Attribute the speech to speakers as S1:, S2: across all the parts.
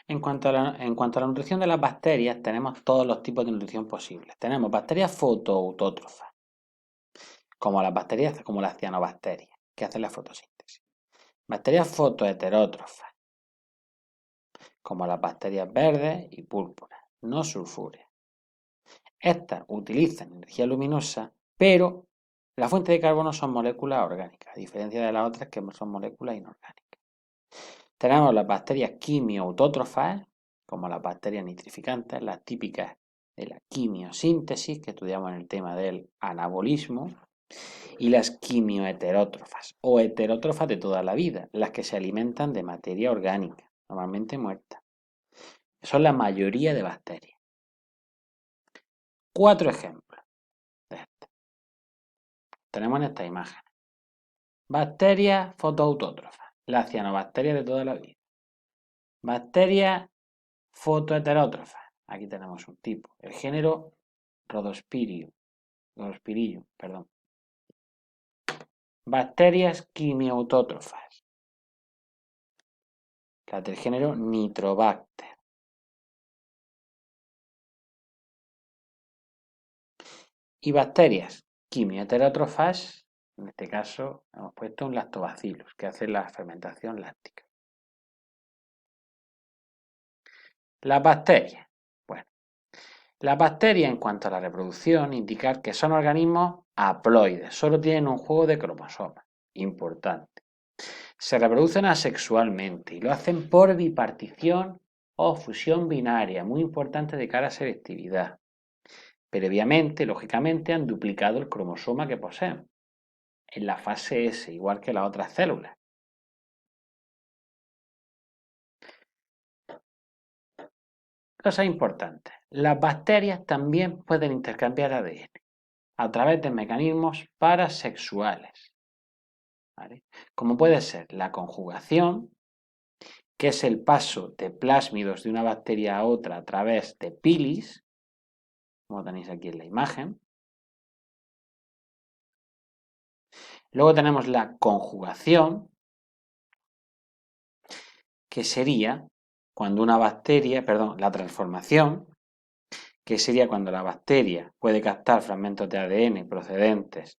S1: En cuanto a la nutrición de las bacterias, tenemos todos los tipos de nutrición posibles. Tenemos bacterias fotoautótrofas, como las cianobacterias, que hacen la fotosíntesis. Bacterias fotoheterótrofas, como las bacterias verdes y púrpuras, no sulfúreas. Estas utilizan energía luminosa, pero la fuente de carbono son moléculas orgánicas, a diferencia de las otras que son moléculas inorgánicas. Tenemos las bacterias quimioautótrofas, como las bacterias nitrificantes, las típicas de la quimiosíntesis, que estudiamos en el tema del anabolismo, y las quimioheterótrofas, o heterótrofas de toda la vida, las que se alimentan de materia orgánica, normalmente muerta. Son la mayoría de bacterias. 4 ejemplos de este. Tenemos en esta imagen. Bacterias fotoautótrofas, las cianobacterias de toda la vida. Bacterias fotoheterótrofas, aquí tenemos un tipo, el género Rhodospirium, perdón. Bacterias quimiautótrofas, las del género Nitrobacter. Y bacterias quimioheterótrofas, en este caso hemos puesto un lactobacillus, que hace la fermentación láctica. Las bacterias. Bueno, las bacterias en cuanto a la reproducción indican que son organismos haploides, solo tienen un juego de cromosomas, importante. Se reproducen asexualmente y lo hacen por bipartición o fusión binaria, muy importante de cara a selectividad. Previamente, lógicamente, han duplicado el cromosoma que poseen en la fase S, igual que las otras células. Cosa importante, las bacterias también pueden intercambiar ADN a través de mecanismos parasexuales, ¿vale? Como puede ser la conjugación, que es el paso de plásmidos de una bacteria a otra a través de pilis, como tenéis aquí en la imagen. Luego tenemos la conjugación, que sería cuando una bacteria, la transformación, que sería cuando la bacteria puede captar fragmentos de ADN procedentes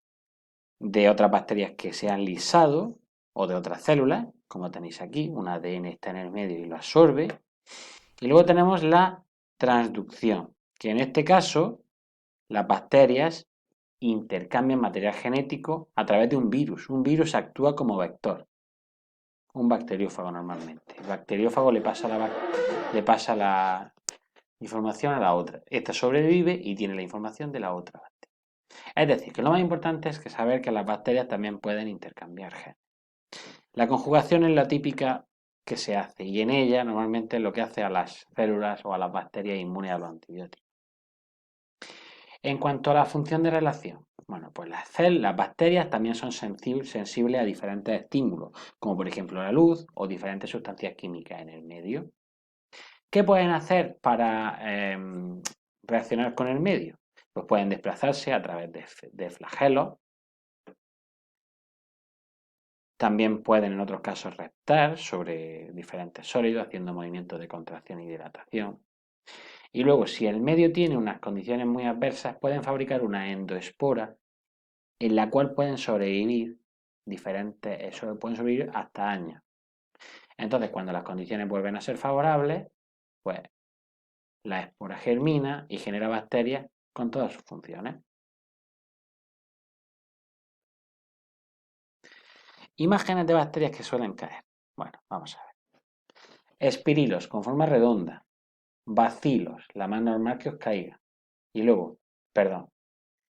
S1: de otras bacterias que se han lisado o de otras células, como tenéis aquí, un ADN está en el medio y lo absorbe. Y luego tenemos la transducción, que en este caso las bacterias intercambian material genético a través de un virus. Un virus actúa como vector. Un bacteriófago normalmente. El bacteriófago le pasa la información a la otra. Esta sobrevive y tiene la información de la otra bacteria. Es decir, que lo más importante es que saber que las bacterias también pueden intercambiar genes. La conjugación es la típica que se hace y en ella normalmente es lo que hace a las células o a las bacterias inmunes a los antibióticos. En cuanto a la función de relación, bueno, pues las bacterias también son sensibles a diferentes estímulos, como por ejemplo la luz o diferentes sustancias químicas en el medio. ¿Qué pueden hacer para reaccionar con el medio? Pues pueden desplazarse a través de flagelos. También pueden en otros casos reptar sobre diferentes sólidos haciendo movimientos de contracción y dilatación. Y luego, si el medio tiene unas condiciones muy adversas, pueden fabricar una endoespora en la cual pueden sobrevivir pueden sobrevivir hasta años. Entonces, cuando las condiciones vuelven a ser favorables, pues la espora germina y genera bacterias con todas sus funciones. Imágenes de bacterias que suelen caer. Bueno, vamos a ver. Espirilos con forma redonda. Bacilos, la más normal que os caiga. Y luego,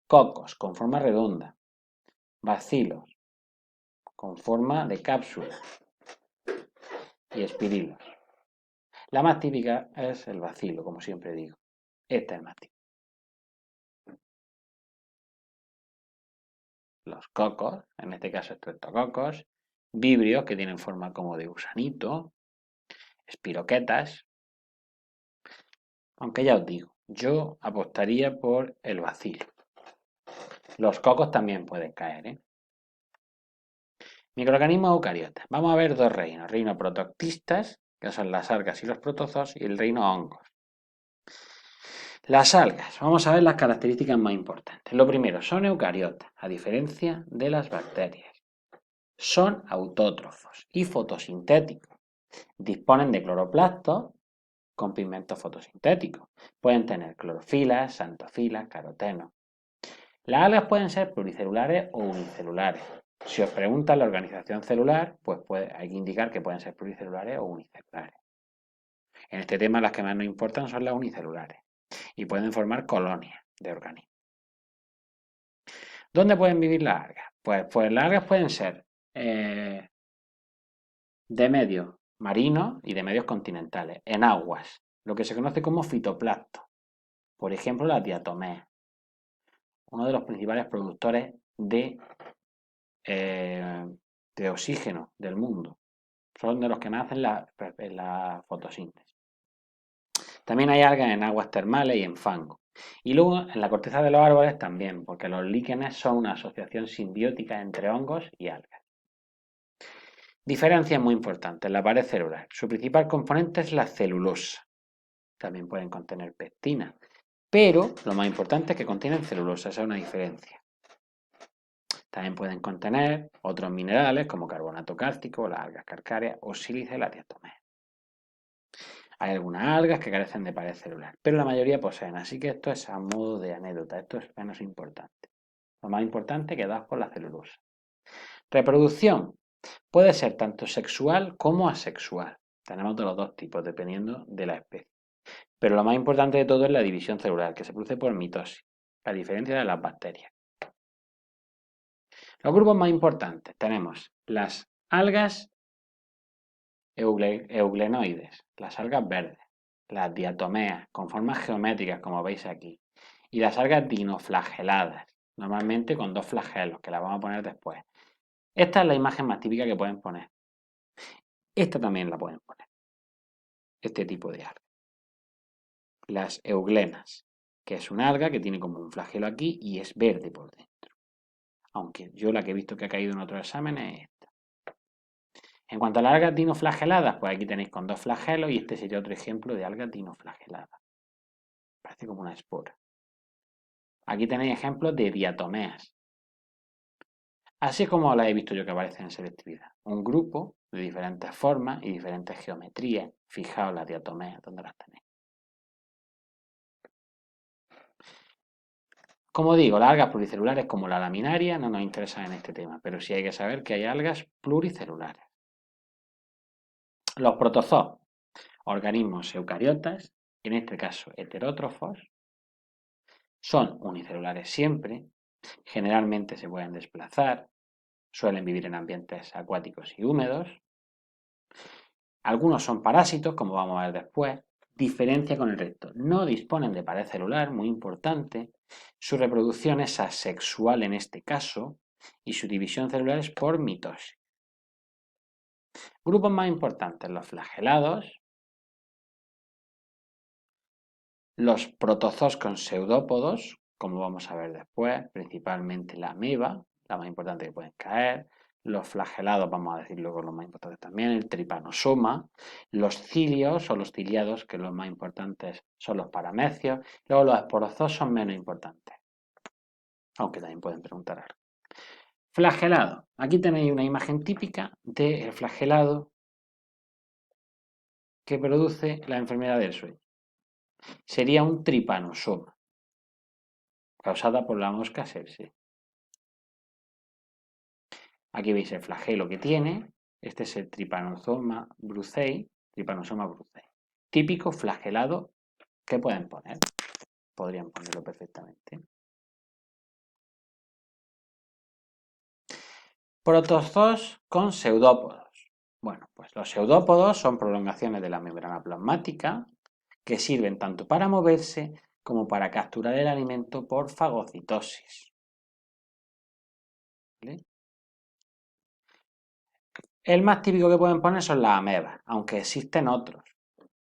S1: cocos con forma redonda. Bacilos con forma de cápsula. Y espirilos. La más típica es el bacilo, como siempre digo. Esta es más típica. Los cocos, en este caso estreptococos, vibrios que tienen forma como de gusanito, espiroquetas. Aunque ya os digo, yo apostaría por el bacilo. Los cocos también pueden caer, ¿eh? Microorganismos eucariotas. Vamos a ver dos reinos. Reino protoctistas, que son las algas y los protozoos, y el reino hongos. Las algas, vamos a ver las características más importantes. Lo primero, son eucariotas, a diferencia de las bacterias. Son autótrofos y fotosintéticos. Disponen de cloroplastos con pigmentos fotosintéticos. Pueden tener clorofilas, xantofilas, carotenos. Las algas pueden ser pluricelulares o unicelulares. Si os preguntan la organización celular, pues hay que indicar que pueden ser pluricelulares o unicelulares. En este tema las que más nos importan son las unicelulares y pueden formar colonias de organismos. ¿Dónde pueden vivir las algas? Pues las algas pueden ser de medios marinos y de medios continentales, en aguas, lo que se conoce como fitoplancton. Por ejemplo, las diatomeas, uno de los principales productores de oxígeno del mundo. Son de los que nacen en la fotosíntesis. También hay algas en aguas termales y en fango. Y luego en la corteza de los árboles también, porque los líquenes son una asociación simbiótica entre hongos y algas. Diferencias muy importantes en la pared celular. Su principal componente es la celulosa. También pueden contener pectina, pero lo más importante es que contienen celulosa, esa es una diferencia. También pueden contener otros minerales como carbonato cálcico, las algas calcáreas o sílice y la diatomea. Hay algunas algas que carecen de pared celular, pero la mayoría poseen, así que esto es a modo de anécdota, esto es menos importante. Lo más importante quedaos con la celulosa. Reproducción puede ser tanto sexual como asexual. Tenemos de los dos tipos, dependiendo de la especie. Pero lo más importante de todo es la división celular, que se produce por mitosis, a diferencia de las bacterias. Los grupos más importantes tenemos las algas euglenoides, las algas verdes, las diatomeas con formas geométricas como veis aquí, y las algas dinoflageladas, normalmente con dos flagelos, que las vamos a poner después. Esta es la imagen más típica que pueden poner. Esta también la pueden poner, este tipo de algas. Las euglenas, que es una alga que tiene como un flagelo aquí y es verde por dentro. Aunque yo la que he visto que ha caído en otros exámenes es esta. En cuanto a las algas dinoflageladas, pues aquí tenéis con dos flagelos y este sería otro ejemplo de algas dinoflageladas. Parece como una espora. Aquí tenéis ejemplos de diatomeas. Así como las he visto yo que aparecen en selectividad. Un grupo de diferentes formas y diferentes geometrías. Fijaos las diatomeas, donde las tenéis. Como digo, las algas pluricelulares como la laminaria no nos interesan en este tema, pero sí hay que saber que hay algas pluricelulares. Los protozoos, organismos eucariotas, en este caso heterótrofos, son unicelulares siempre, generalmente se pueden desplazar, suelen vivir en ambientes acuáticos y húmedos. Algunos son parásitos, como vamos a ver después, diferencia con el resto. No disponen de pared celular, muy importante. Su reproducción es asexual en este caso y su división celular es por mitosis. Grupos más importantes, los flagelados, los protozoos con pseudópodos, como vamos a ver después, principalmente la ameba, la más importante que pueden caer, los flagelados, vamos a decir luego los más importantes también, el tripanosoma, los cilios o los ciliados, que los más importantes son los paramecios, luego los esporozoos son menos importantes, aunque también pueden preguntar algo. Flagelado, aquí tenéis una imagen típica del flagelado que produce la enfermedad del sueño. Sería un tripanosoma, causada por la mosca Sepsis. Aquí veis el flagelo que tiene. Este es el Trypanosoma brucei. Típico flagelado que pueden poner. Podrían ponerlo perfectamente. Protozoos con pseudópodos. Bueno, pues los pseudópodos son prolongaciones de la membrana plasmática que sirven tanto para moverse como para capturar el alimento por fagocitosis. ¿Vale? El más típico que pueden poner son las amebas, aunque existen otros,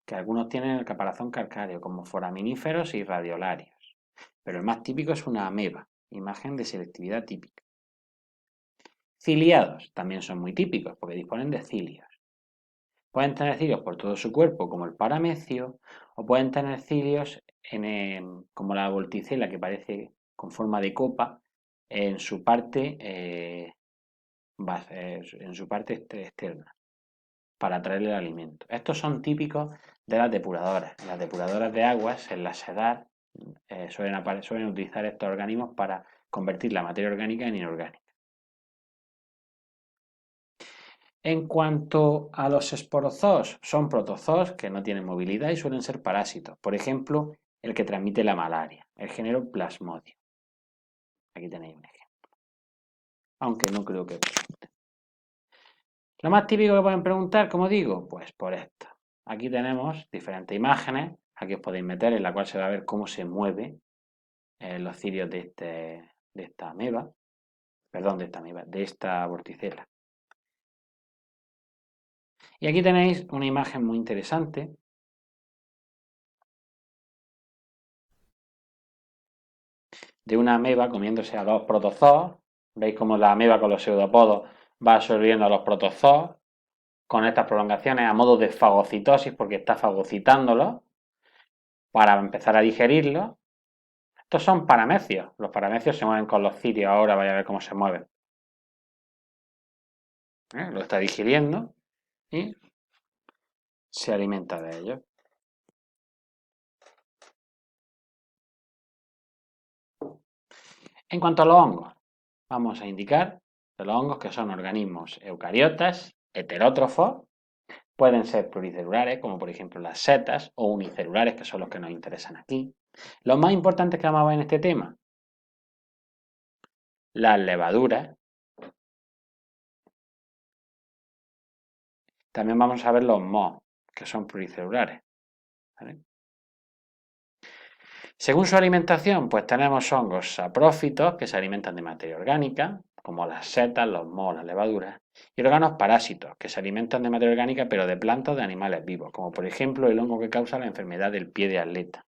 S1: que algunos tienen el caparazón calcáreo, como foraminíferos y radiolarios. Pero el más típico es una ameba, imagen de selectividad típica. Ciliados también son muy típicos porque disponen de cilios. Pueden tener cilios por todo su cuerpo, como el paramecio, o pueden tener cilios como la volticela, que parece con forma de copa, en su parte, externa, para traerle el alimento. Estos son típicos de las depuradoras. Las depuradoras de aguas, en la sedar, suelen utilizar estos organismos para convertir la materia orgánica en inorgánica. En cuanto a los esporozoos, son protozoos que no tienen movilidad y suelen ser parásitos. Por ejemplo, el que transmite la malaria, el género Plasmodium. Aquí tenéis un ejemplo. Aunque no creo que pregunte. Lo más típico que pueden preguntar, como digo, pues por esto. Aquí tenemos diferentes imágenes. Aquí os podéis meter, en la cual se va a ver cómo se mueve los cilios de esta ameba. Perdón, de esta vorticela. Y aquí tenéis una imagen muy interesante de una ameba comiéndose a dos protozoos. Veis cómo la ameba con los pseudopodos va absorbiendo a los protozoos con estas prolongaciones a modo de fagocitosis, porque está fagocitándolos para empezar a digerirlos. Estos son paramecios. Los paramecios se mueven con los cilios. Ahora vais a ver cómo se mueven. Lo está digiriendo y se alimenta de ellos. En cuanto a los hongos, vamos a indicar de los hongos que son organismos eucariotas, heterótrofos, pueden ser pluricelulares, como por ejemplo las setas, o unicelulares, que son los que nos interesan aquí. Los más importantes que vamos a ver en este tema, las levaduras. También vamos a ver los mohos, que son pluricelulares. ¿Vale? Según su alimentación, pues tenemos hongos saprófitos, que se alimentan de materia orgánica, como las setas, los mohos, las levaduras, y órganos parásitos, que se alimentan de materia orgánica, pero de plantas o de animales vivos, como por ejemplo el hongo que causa la enfermedad del pie de atleta.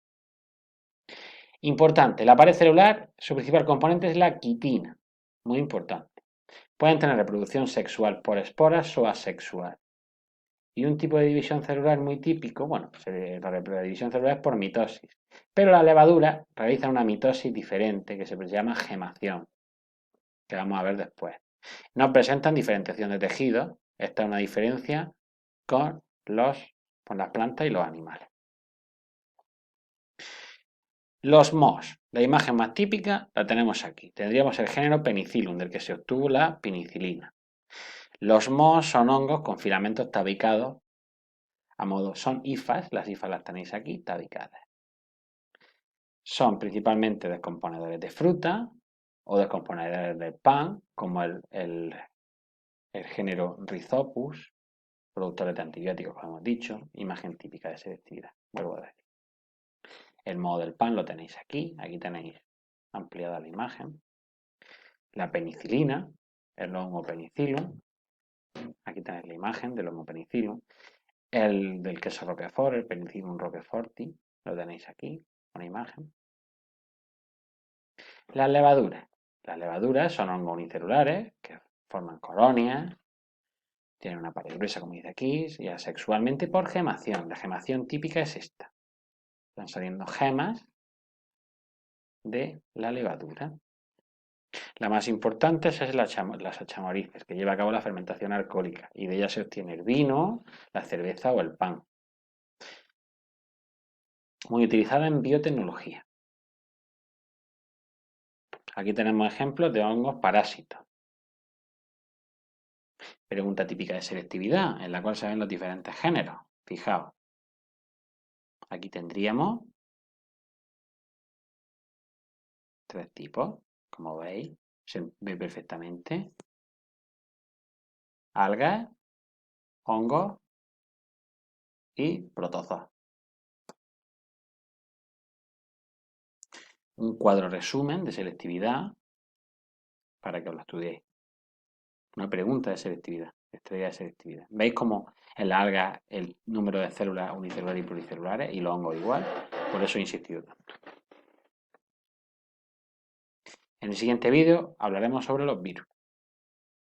S1: Importante, la pared celular, su principal componente es la quitina, muy importante. Pueden tener reproducción sexual por esporas o asexual. Y un tipo de división celular muy típico, bueno, la división celular es por mitosis, pero la levadura realiza una mitosis diferente que se llama gemación, que vamos a ver después. No presentan diferenciación de tejido, esta es una diferencia con las plantas y los animales. Los mohos, la imagen más típica la tenemos aquí. Tendríamos el género Penicillium, del que se obtuvo la penicilina. Los mohos son hongos con filamentos tabicados a modo, son hifas, las hifas las tenéis aquí, tabicadas. Son principalmente descomponedores de fruta o descomponedores de pan, como el género Rhizopus, productores de antibióticos, como hemos dicho, imagen típica de selectividad. Vuelvo a decir. El moho del pan lo tenéis aquí tenéis ampliada la imagen. La penicilina, el hongo penicillium, aquí tenéis la imagen del hongo penicillium. El del queso roquefort, el Penicillium roqueforti, lo tenéis aquí, una imagen. Las levaduras son hongos unicelulares que forman colonias, tienen una pared gruesa, como dice aquí, y asexualmente por gemación. La gemación típica es esta. Están saliendo gemas de la levadura. La más importante es las Saccharomyces, que lleva a cabo la fermentación alcohólica, y de ella se obtiene el vino, la cerveza o el pan. Muy utilizada en biotecnología. Aquí tenemos ejemplos de hongos parásitos. Pregunta típica de selectividad, en la cual se ven los diferentes géneros. Fijaos. Aquí tendríamos 3 tipos, como veis, se ve perfectamente. Algas, hongos y protozoos. Un cuadro resumen de selectividad para que os lo estudiéis. Una pregunta de selectividad, estrella de selectividad. ¿Veis cómo en la alga el número de células unicelulares y pluricelulares y los hongos igual? Por eso he insistido tanto. En el siguiente vídeo hablaremos sobre los virus.